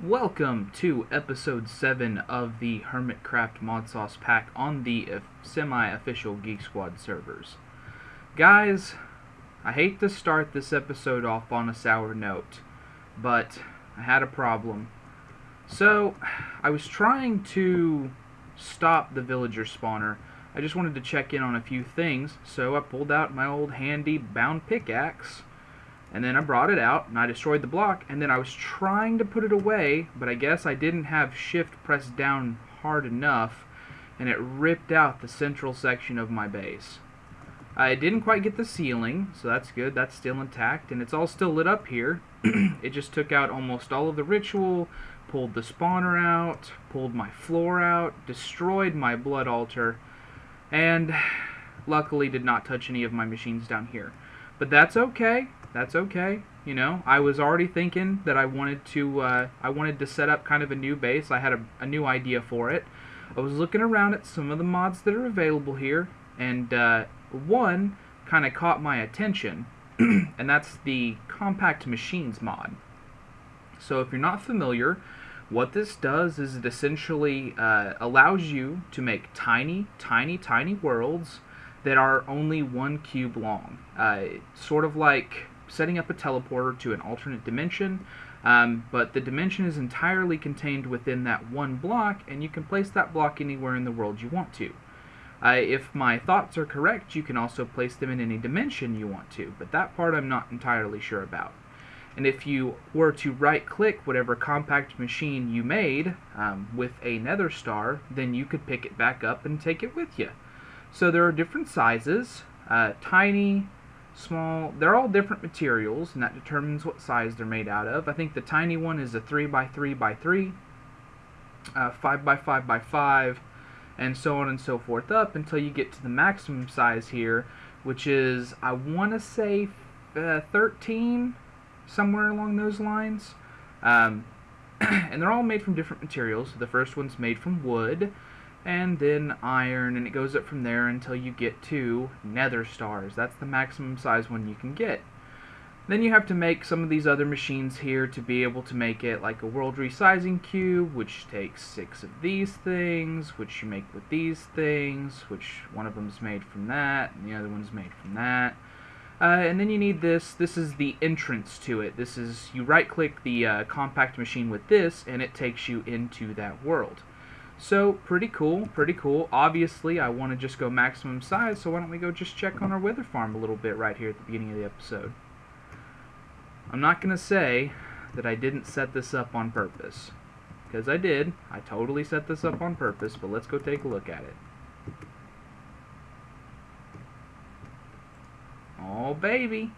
Welcome to episode 7 of the Hermitcraft Modsauce pack on the semi-official Geek Squad servers. Guys, I hate to start this episode off on a sour note, but I had a problem. So, I was trying to stop the villager spawner. I just wanted to check in on a few things, so I pulled out my old handy bound pickaxe. And then I brought it out, and I destroyed the block, and then I was trying to put it away, but I guess I didn't have shift pressed down hard enough, and it ripped out the central section of my base. I didn't quite get the ceiling, so that's good, that's still intact, and it's all still lit up here. It just took out almost all of the ritual, pulled the spawner out, pulled my floor out, destroyed my blood altar, and luckily did not touch any of my machines down here. But that's okay. That's okay. You know, I was already thinking that I wanted to set up kind of a new base. I had a new idea for it. I was looking around at some of the mods that are available here, and one kind of caught my attention, and that's the Compact Machines mod. So if you're not familiar, what this does is it essentially allows you to make tiny worlds that are only 1 cube long. Sort of like setting up a teleporter to an alternate dimension, but the dimension is entirely contained within that one block, and you can place that block anywhere in the world you want to. If my thoughts are correct, you can also place them in any dimension you want to, but that part I'm not entirely sure about. And if you were to right-click whatever compact machine you made with a nether star, then you could pick it back up and take it with you. So there are different sizes, tiny, small, they're all different materials, and that determines what size they're made out of. I think the tiny one is a 3x3x3, 5x5x5, and so on and so forth up until you get to the maximum size here, which is, I want to say, 13, somewhere along those lines. And they're all made from different materials. The first one's made from wood, and then iron, and it goes up from there until you get to nether stars. That's the maximum size one you can get. Then you have to make some of these other machines here to be able to make it like a world resizing cube, which takes 6 of these things, which you make with these things, which one of them's made from that, and the other one's made from that. And then you need this. This is the entrance to it. This is, you right click the compact machine with this, and it takes you into that world. So, pretty cool, pretty cool. Obviously, I want to just go maximum size, so why don't we go just check on our wither farm a little bit right here at the beginning of the episode. I'm not going to say that I didn't set this up on purpose, because I did. I totally set this up on purpose, but let's go take a look at it. Oh, baby.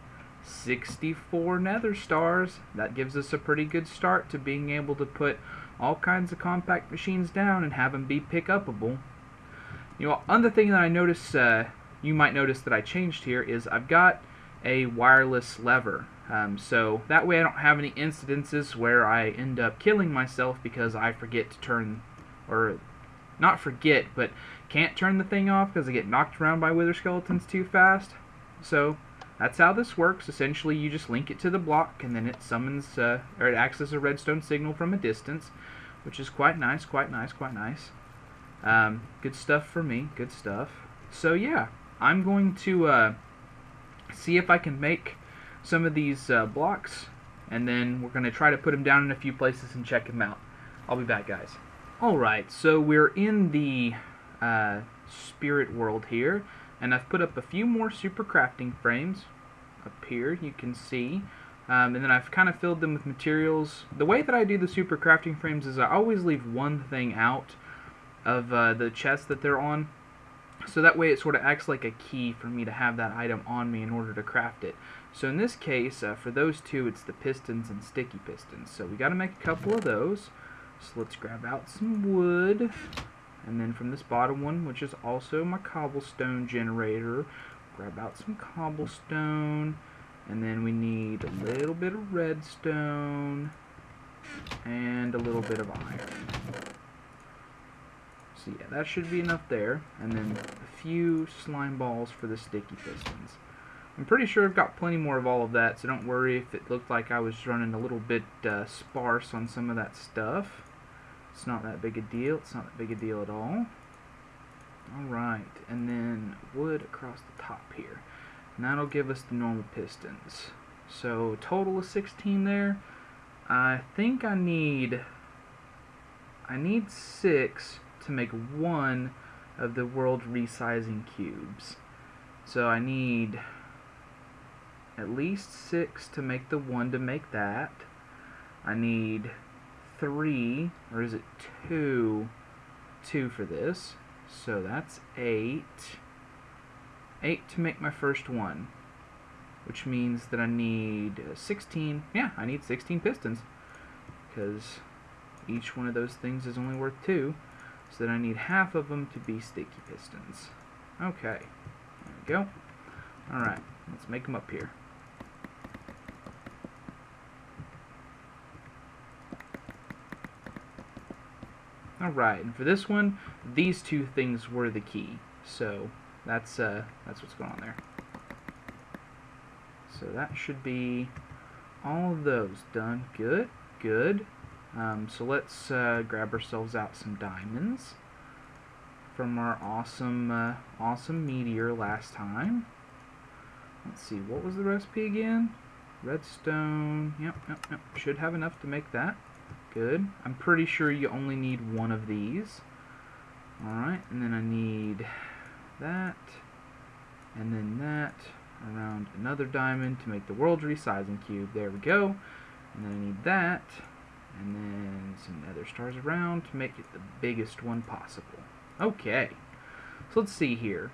64 nether stars. That gives us a pretty good start to being able to put all kinds of compact machines down and have them be pick-upable. You know, another thing that I noticed, you might notice that I changed here, is I've got a wireless lever. So that way I don't have any incidences where I end up killing myself because I forget to turn, or not forget, but can't turn the thing off because I get knocked around by wither skeletons too fast. So that's how this works. Essentially, you just link it to the block, and then it summons, or it acts as a redstone signal from a distance, which is quite nice, quite nice, quite nice. Good stuff for me, good stuff. So yeah, I'm going to see if I can make some of these blocks, and then we're going to try to put them down in a few places and check them out. I'll be back, guys. Alright, so we're in the spirit world here, and I've put up a few more super crafting frames up here, you can see. And then I've kind of filled them with materials. The way that I do the super crafting frames is I always leave one thing out of the chest that they're on. So that way it sort of acts like a key for me to have that item on me in order to craft it. So in this case, for those two, it's the pistons and sticky pistons. So we got to make a couple of those. So let's grab out some wood. And then from this bottom one, which is also my cobblestone generator, grab out some cobblestone. And then we need a little bit of redstone and a little bit of iron. So yeah, that should be enough there. And then a few slime balls for the sticky pistons. I'm pretty sure I've got plenty more of all of that, so don't worry if it looked like I was running a little bit sparse on some of that stuff. It's not that big a deal. It's not that big a deal at all. Alright, and then wood across the top here. And that'll give us the normal pistons. So total of 16 there. I think I need 6 to make one of the world resizing cubes. So I need at least 6 to make the one to make that. I need 3, or is it 2 for this. So that's 8. 8 to make my first one, which means that I need 16. Yeah, I need 16 pistons, because each one of those things is only worth 2, so that I need half of them to be sticky pistons. Okay, there we go. Alright, let's make them up here. Alright, and for this one, these two things were the key. So that's what's going on there. So that should be all of those done. Good, good. So let's grab ourselves out some diamonds from our awesome meteor last time. Let's see, what was the recipe again? Redstone. Yep. Should have enough to make that. Good. I'm pretty sure you only need one of these. Alright, and then I need that, and then that, around another diamond to make the world resizing cube. There we go. And then I need that, and then some nether stars around to make it the biggest one possible. Okay, so let's see here.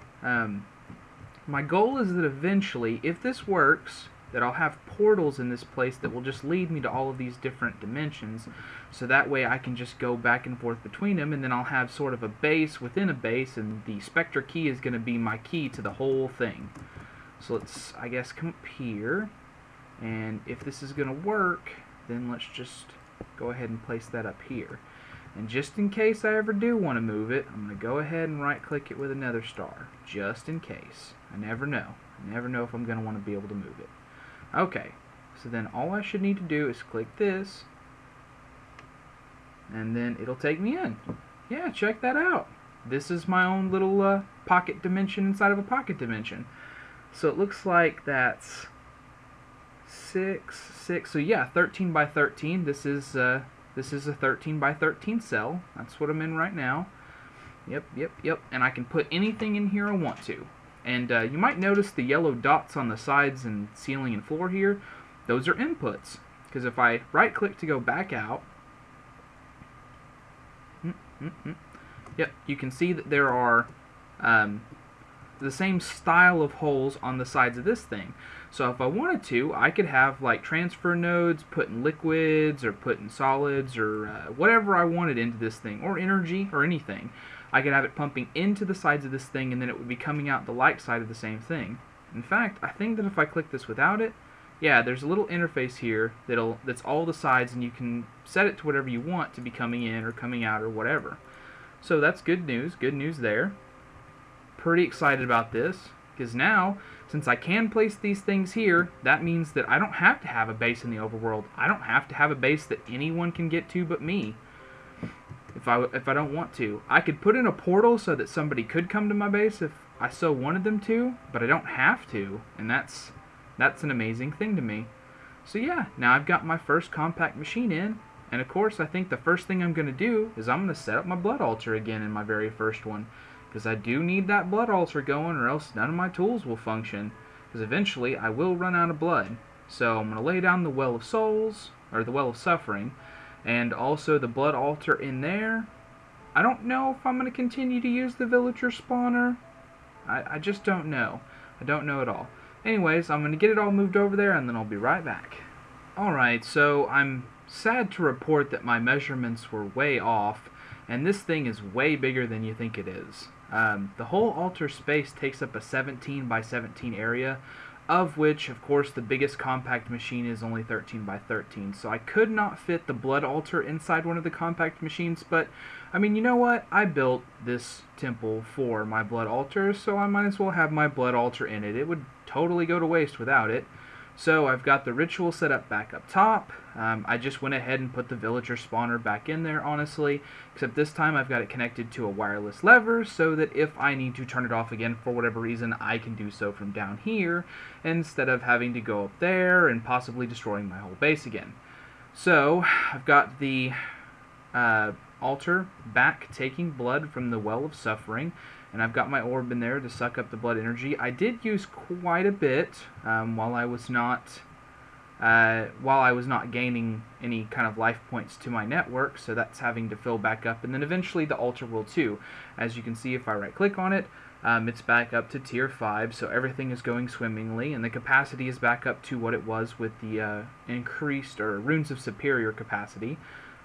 My goal is that eventually, if this works, that I'll have portals in this place that will just lead me to all of these different dimensions, so that way I can just go back and forth between them, and then I'll have sort of a base within a base, and the Spectre key is going to be my key to the whole thing. So let's, I guess, come up here, and if this is going to work, then let's just go ahead and place that up here. And just in case I ever do want to move it, I'm going to go ahead and right-click it with another star, just in case. I never know. I never know if I'm going to want to be able to move it. Okay, so then all I should need to do is click this, and then it'll take me in. Yeah, check that out. This is my own little pocket dimension inside of a pocket dimension. So it looks like that's 6. So yeah, 13 by 13. This is a 13 by 13 cell. That's what I'm in right now. Yep. And I can put anything in here I want to. And you might notice the yellow dots on the sides and ceiling and floor here. Those are inputs. Because if I right-click to go back out, yep, you can see that there are the same style of holes on the sides of this thing. So if I wanted to, I could have like transfer nodes, put in liquids or put in solids or whatever I wanted into this thing, or energy or anything. I could have it pumping into the sides of this thing, and then it would be coming out the light side of the same thing. In fact, I think that if I click this without it, yeah, there's a little interface here that's all the sides, and you can set it to whatever you want to be coming in or coming out or whatever. So that's good news there. Pretty excited about this, because now, since I can place these things here, that means that I don't have to have a base in the overworld. I don't have to have a base that anyone can get to but me. If I don't want to. I could put in a portal so that somebody could come to my base if I so wanted them to, but I don't have to, and that's an amazing thing to me. So yeah, now I've got my first compact machine in, and of course I think the first thing I'm going to do is I'm going to set up my blood altar again in my very first one, because I do need that blood altar going, or else none of my tools will function, because eventually I will run out of blood. So I'm going to lay down the well of souls, or the well of suffering, and also the blood altar in there. I don't know if I'm going to continue to use the villager spawner. I just don't know. I don't know at all. Anyways, I'm going to get it all moved over there, and then I'll be right back. Alright, so I'm sad to report that my measurements were way off, and this thing is way bigger than you think it is. The whole altar space takes up a 17 by 17 area, of which, of course, the biggest compact machine is only 13 by 13. So I could not fit the blood altar inside one of the compact machines, but, I mean, you know what? I built this temple for my blood altar, so I might as well have my blood altar in it. It would totally go to waste without it. So I've got the ritual set up back up top. I just went ahead and put the villager spawner back in there, honestly, except this time I've got it connected to a wireless lever so that if I need to turn it off again for whatever reason, I can do so from down here instead of having to go up there and possibly destroying my whole base again. So I've got the altar back taking blood from the well of suffering, and I've got my orb in there to suck up the blood energy. I did use quite a bit while I was not gaining any kind of life points to my network, so that's having to fill back up, and then eventually the altar will too. As you can see, if I right click on it, it's back up to tier 5, so everything is going swimmingly, and the capacity is back up to what it was with the increased or runes of superior capacity.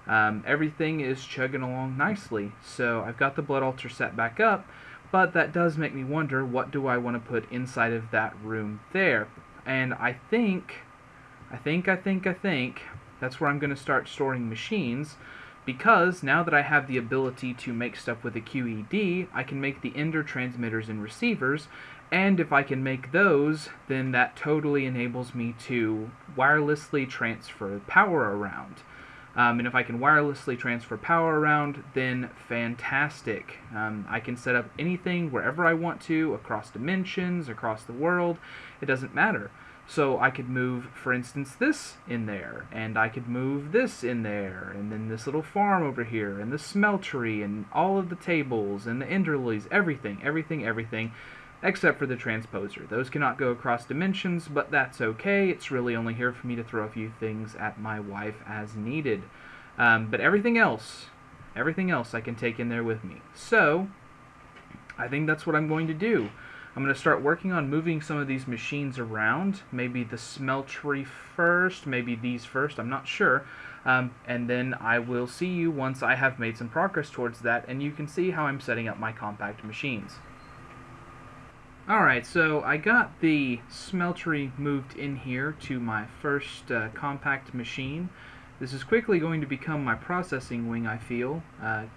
Everything is chugging along nicely, so I've got the blood altar set back up, but that does make me wonder, what do I want to put inside of that room there? And I think that's where I'm going to start storing machines, because now that I have the ability to make stuff with a QED, I can make the ender transmitters and receivers, and if I can make those, then that totally enables me to wirelessly transfer power around. And if I can wirelessly transfer power around, then fantastic. I can set up anything wherever I want to, across dimensions, across the world, it doesn't matter. So I could move, for instance, this in there, and I could move this in there, and then this little farm over here, and the smeltery, and all of the tables, and the enderlies, everything, except for the transposer. Those cannot go across dimensions, but that's okay. It's really only here for me to throw a few things at my wife as needed. But everything else I can take in there with me. So I think that's what I'm going to do. I'm going to start working on moving some of these machines around. Maybe the smeltery first, maybe these first, I'm not sure. And then I will see you once I have made some progress towards that, and you can see how I'm setting up my compact machines. Alright, so I got the smeltery moved in here to my first compact machine. This is quickly going to become my processing wing, I feel,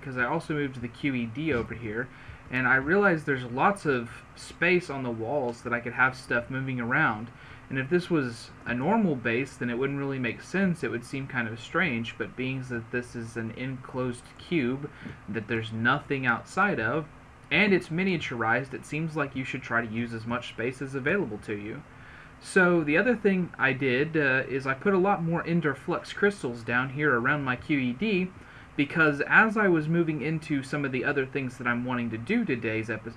because I also moved the QED over here, and I realized there's lots of space on the walls that I could have stuff moving around. And if this was a normal base, then it wouldn't really make sense. It would seem kind of strange, but being that this is an enclosed cube that there's nothing outside of, and it's miniaturized, it seems like you should try to use as much space as available to you. So the other thing I did is I put a lot more ender flux crystals down here around my QED, because as I was moving into some of the other things that I'm wanting to do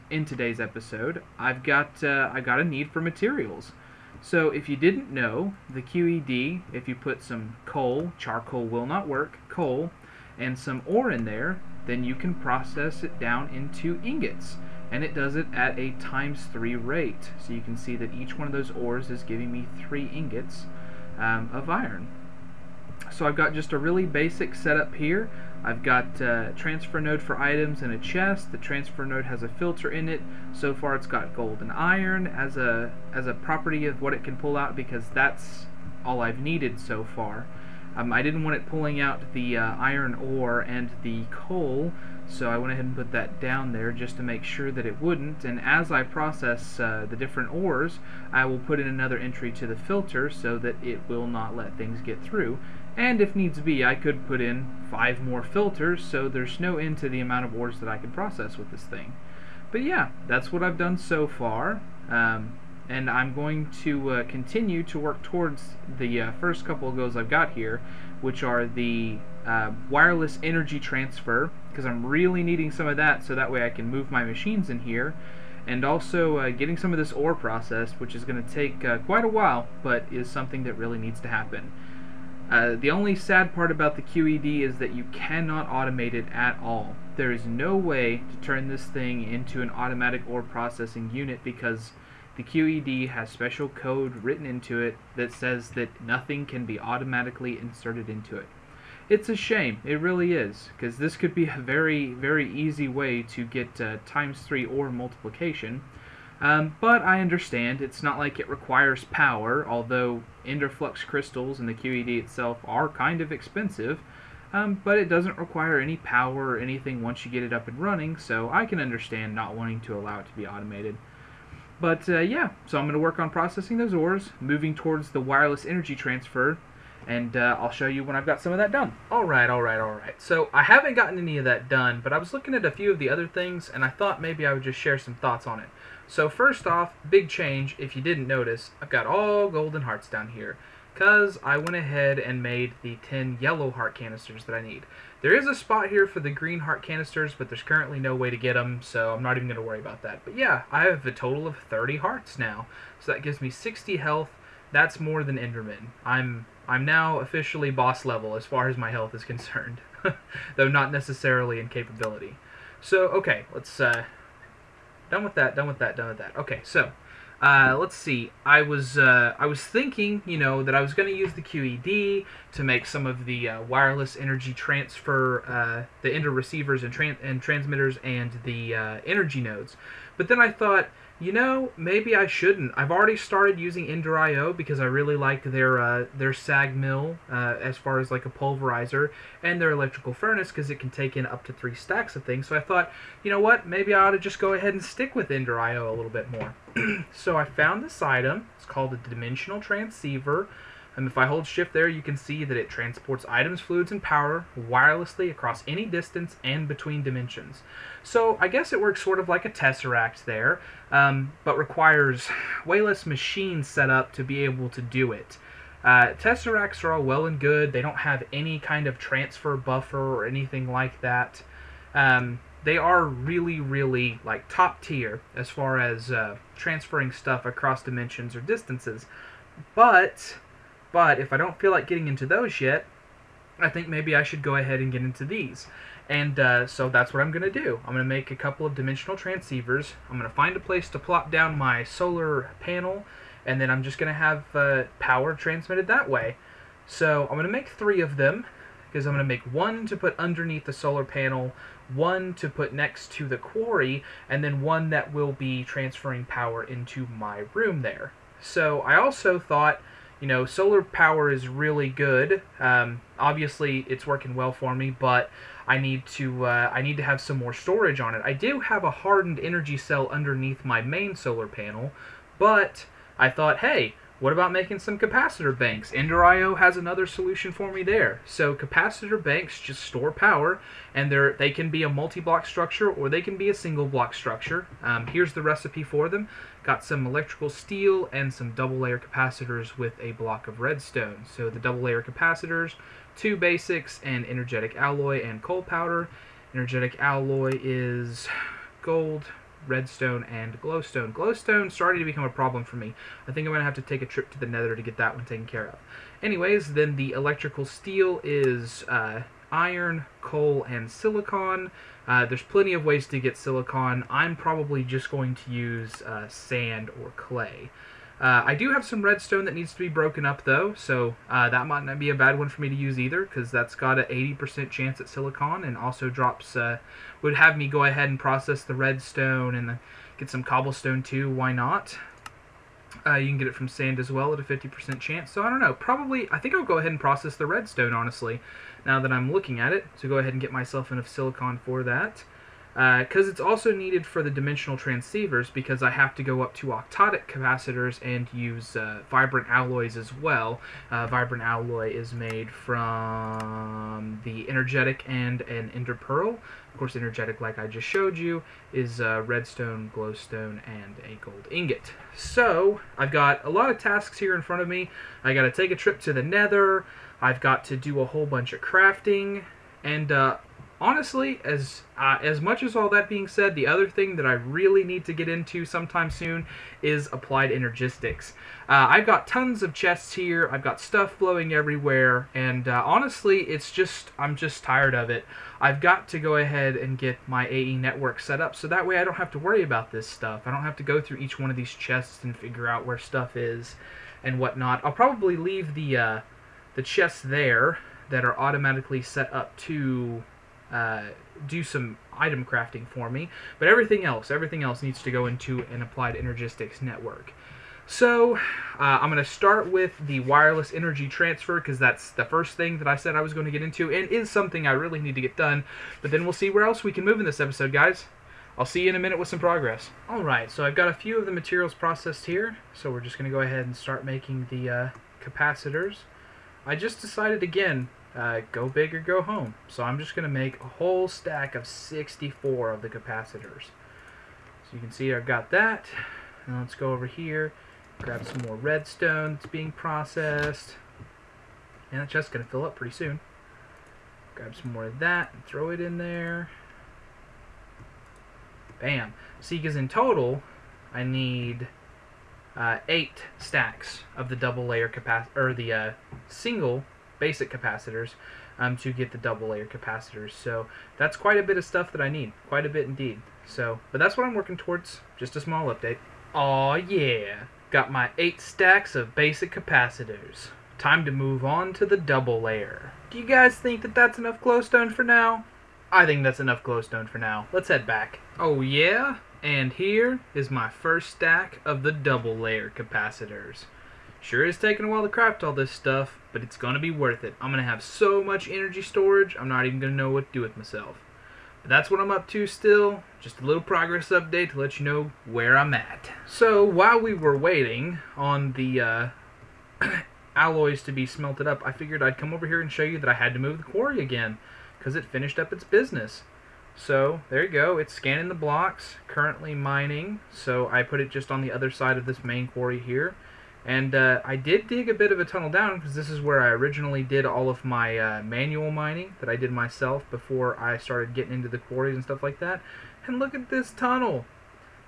in today's episode, I've got a need for materials. So if you didn't know, the QED, if you put some coal, charcoal will not work, coal, and some ore in there, then you can process it down into ingots, and it does it at a ×3 rate. So you can see that each one of those ores is giving me 3 ingots of iron. So I've got just a really basic setup here. I've got a transfer node for items and a chest. The transfer node has a filter in it. So far it's got gold and iron as a property of what it can pull out, because that's all I've needed so far. I didn't want it pulling out the iron ore and the coal, so I went ahead and put that down there just to make sure that it wouldn't. And as I process the different ores, I will put in another entry to the filter so that it will not let things get through. And if needs be, I could put in 5 more filters, so there's no end to the amount of ores that I can process with this thing. But yeah, that's what I've done so far. And I'm going to continue to work towards the first couple of goals I've got here, which are the wireless energy transfer, because I'm really needing some of that so that way I can move my machines in here, and also getting some of this ore processed, which is going to take quite a while, but is something that really needs to happen. The only sad part about the QED is that you cannot automate it at all. There is no way to turn this thing into an automatic ore processing unit, because the QED has special code written into it that says that nothing can be automatically inserted into it. It's a shame, it really is, because this could be a very, very easy way to get ×3 ore multiplication. But I understand, it's not like it requires power, although ender flux crystals and the QED itself are kind of expensive. But it doesn't require any power or anything once you get it up and running, so I can understand not wanting to allow it to be automated. But yeah, so I'm going to work on processing those ores, moving towards the wireless energy transfer, and I'll show you when I've got some of that done. Alright. So I haven't gotten any of that done, but I was looking at a few of the other things, and I thought maybe I would just share some thoughts on it. So first off, big change, if you didn't notice, I've got all golden hearts down here, because I went ahead and made the 10 yellow heart canisters that I need. There is a spot here for the green heart canisters, but there's currently no way to get them, so I'm not even going to worry about that. But yeah, I have a total of 30 hearts now, so that gives me 60 health. That's more than Enderman. I'm now officially boss level as far as my health is concerned, though not necessarily in capability. So, okay, let's, done with that. Okay, so, let's see. I was thinking, you know, that I was going to use the QED to make some of the wireless energy transfer, the ender receivers and transmitters and the energy nodes. But then I thought, you know, maybe I shouldn't. I've already started using Ender IO because I really like their sag mill as far as like a pulverizer, and their electrical furnace because it can take in up to 3 stacks of things. So I thought, you know what, maybe I ought to just go ahead and stick with Ender IO a little bit more. So I found this item. It's called a dimensional transceiver. And if I hold shift there, you can see that it transports items, fluids, and power wirelessly across any distance and between dimensions. So I guess it works sort of like a tesseract there, but requires way less machine setup to be able to do it. Tesseracts are all well and good. They don't have any kind of transfer buffer or anything like that. They are really like top tier as far as transferring stuff across dimensions or distances. But if I don't feel like getting into those yet, I think maybe I should go ahead and get into these. And so that's what I'm going to do. I'm going to make a couple of dimensional transceivers. I'm going to find a place to plop down my solar panel, and then I'm just going to have power transmitted that way. So I'm going to make 3 of them, because I'm going to make 1 to put underneath the solar panel, 1 to put next to the quarry, and then 1 that will be transferring power into my room there. So I also thought, you know, solar power is really good. Obviously, it's working well for me, but I need to have some more storage on it. I do have a hardened energy cell underneath my main solar panel, but I thought, hey, what about making some capacitor banks? Ender IO has another solution for me there. So capacitor banks just store power, and they can be a multi-block structure or they can be a single block structure. Here's the recipe for them. Got some electrical steel and some double layer capacitors with a block of redstone. So the double layer capacitors, 2 basics, and energetic alloy and coal powder. Energetic alloy is gold, redstone, and glowstone. Glowstone started to become a problem for me. I think I'm going to have to take a trip to the nether to get that one taken care of. Anyways, then the electrical steel is iron, coal, and silicon. There's plenty of ways to get silicon. I'm probably just going to use sand or clay. I do have some redstone that needs to be broken up, though, so that might not be a bad one for me to use either, because that's got an 80% chance at silicon, and also drops, would have me go ahead and process the redstone and get some cobblestone too. Why not? You can get it from sand as well at a 50% chance, so I don't know. Probably, I think I'll go ahead and process the redstone, honestly, now that I'm looking at it, so go ahead and get myself enough silicon for that. Because it's also needed for the dimensional transceivers, because I have to go up to octadic capacitors and use vibrant alloys as well. Vibrant alloy is made from the energetic and an ender pearl. Of course, energetic, like I just showed you, is redstone, glowstone, and a gold ingot. So I've got a lot of tasks here in front of me. I got to take a trip to the nether. I've got to do a whole bunch of crafting, and honestly, as much as all that being said, the other thing that I really need to get into sometime soon is applied energistics. I've got tons of chests here, I've got stuff flowing everywhere, and honestly, I'm just tired of it. I've got to go ahead and get my AE network set up, so that way I don't have to worry about this stuff. I don't have to go through each one of these chests and figure out where stuff is and whatnot. I'll probably leave the chests there that are automatically set up to do some item crafting for me, but everything else needs to go into an applied energistics network. So I'm going to start with the wireless energy transfer, because that's the first thing that I said I was going to get into, and is something I really need to get done, but then we'll see where else we can move in this episode, guys. I'll see you in a minute with some progress. Alright, so I've got a few of the materials processed here, so we're just going to go ahead and start making the capacitors. I just decided again, go big or go home. So I'm just going to make a whole stack of 64 of the capacitors. So you can see I've got that. And let's go over here, grab some more redstone that's being processed. And that chest's going to fill up pretty soon. Grab some more of that and throw it in there. Bam. See, because in total, I need 8 stacks of the double layer or the single basic capacitors to get the double layer capacitors. So that's quite a bit of stuff that I need, quite a bit indeed. So, but that's what I'm working towards. Just a small update. Aw yeah, got my 8 stacks of basic capacitors. Time to move on to the double layer. Do you guys think that that's enough glowstone for now? I think that's enough glowstone for now. Let's head back. Oh yeah, and here is my first stack of the double layer capacitors. Sure is taking a while to craft all this stuff, but it's gonna be worth it. I'm gonna have so much energy storage, I'm not even gonna know what to do with myself. But that's what I'm up to still. Just a little progress update to let you know where I'm at. So while we were waiting on the alloys to be smelted up, I figured I'd come over here and show you that I had to move the quarry again, because it finished up its business. So there you go, it's scanning the blocks, currently mining, so I put it just on the other side of this main quarry here. And I did dig a bit of a tunnel down, because this is where I originally did all of my manual mining that I did myself before I started getting into the quarries and stuff like that. And look at this tunnel!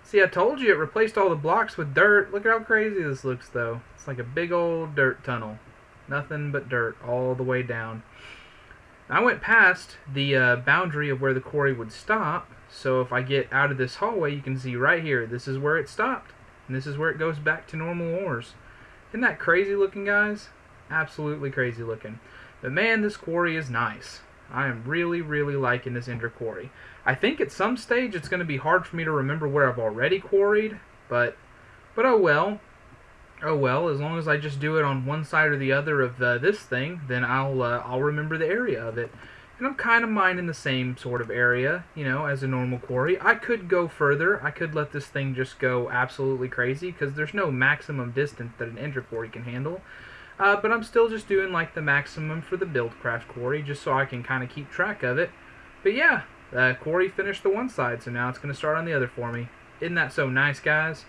See, I told you it replaced all the blocks with dirt. Look at how crazy this looks though. It's like a big old dirt tunnel. Nothing but dirt all the way down. I went past the boundary of where the quarry would stop, so if I get out of this hallway, you can see right here, this is where it stopped, and this is where it goes back to normal ores. Isn't that crazy looking, guys? Absolutely crazy looking. But man, this quarry is nice. I am really, really liking this ender quarry. I think at some stage it's going to be hard for me to remember where I've already quarried, but oh well. Oh well, as long as I just do it on one side or the other of this thing, then I'll remember the area of it. And I'm kind of mining the same sort of area, you know, as a normal quarry. I could go further. I could let this thing just go absolutely crazy, because there's no maximum distance that an ender quarry can handle. But I'm still just doing like the maximum for the Buildcraft quarry, just so I can kind of keep track of it. But yeah, the quarry finished the one side, so now it's going to start on the other for me. Isn't that so nice, guys?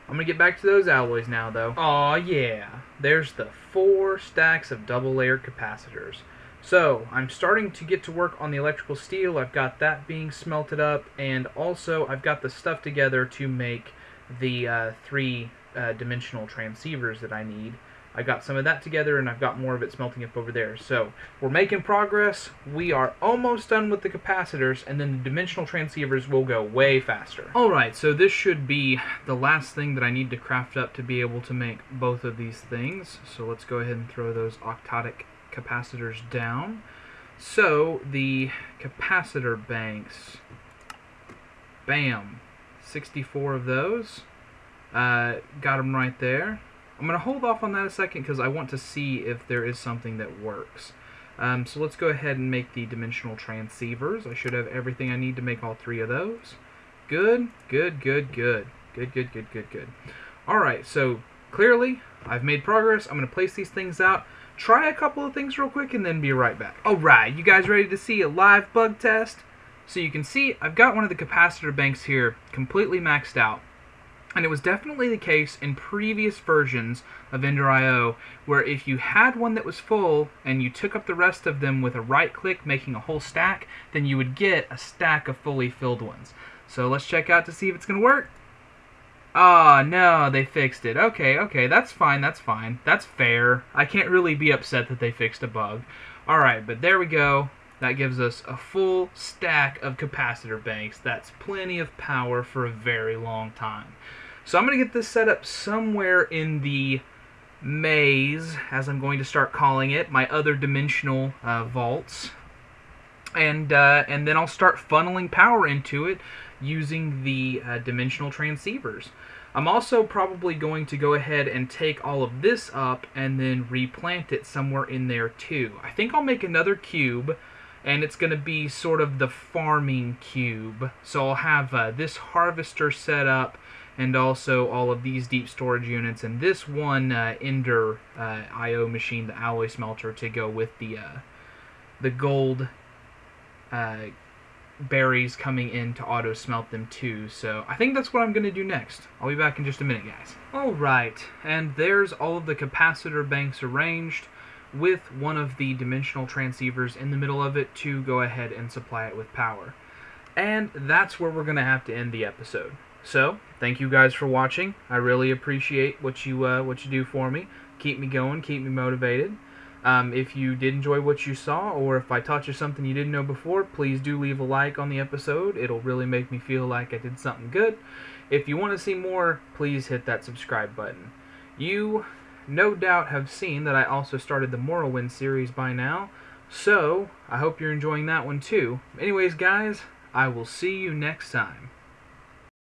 I'm going to get back to those alloys now, though. Aw, yeah. There's the 4 stacks of double layer capacitors. So, I'm starting to get to work on the electrical steel. I've got that being smelted up, and also I've got the stuff together to make the 3-dimensional transceivers that I need. I got some of that together, and I've got more of it smelting up over there. So, we're making progress. We are almost done with the capacitors, and then the dimensional transceivers will go way faster. Alright, so this should be the last thing that I need to craft up to be able to make both of these things. So let's go ahead and throw those octotic capacitors down. So, the capacitor banks. Bam. 64 of those. Got them right there. I'm going to hold off on that a second because I want to see if there is something that works. So let's go ahead and make the dimensional transceivers. I should have everything I need to make all 3 of those. Good, good, good, good. Good, good, good, good, good. Alright, so clearly I've made progress. I'm going to place these things out, try a couple of things real quick, and then be right back. Alright, you guys ready to see a live bug test? So you can see I've got one of the capacitor banks here completely maxed out. And it was definitely the case in previous versions of Ender.io, where if you had one that was full and you took up the rest of them with a right click making a whole stack, then you would get a stack of fully filled ones. So let's check out to see if it's going to work. Ah, no, they fixed it. Okay, that's fine, that's fine. That's fair. I can't really be upset that they fixed a bug. Alright, but there we go. That gives us a full stack of capacitor banks. That's plenty of power for a very long time. So I'm going to get this set up somewhere in the maze, as I'm going to start calling it, my other dimensional vaults. And then I'll start funneling power into it using the dimensional transceivers. I'm also probably going to go ahead and take all of this up and then replant it somewhere in there too. I think I'll make another cube and it's going to be sort of the farming cube. So I'll have this harvester set up, and also all of these deep storage units, and this one Ender IO machine, the alloy smelter, to go with the gold berries coming in to auto smelt them too. So I think that's what I'm going to do next. I'll be back in just a minute, guys. Alright, and there's all of the capacitor banks arranged, with one of the dimensional transceivers in the middle of it to go ahead and supply it with power. And that's where we're going to have to end the episode. So, thank you guys for watching. I really appreciate what you do for me. Keep me going, keep me motivated. If you did enjoy what you saw, or if I taught you something you didn't know before, please do leave a like on the episode. It'll really make me feel like I did something good. If you want to see more, please hit that subscribe button. You no doubt have seen that I also started the Morrowind series by now, so I hope you're enjoying that one too. Anyways, guys, I will see you next time.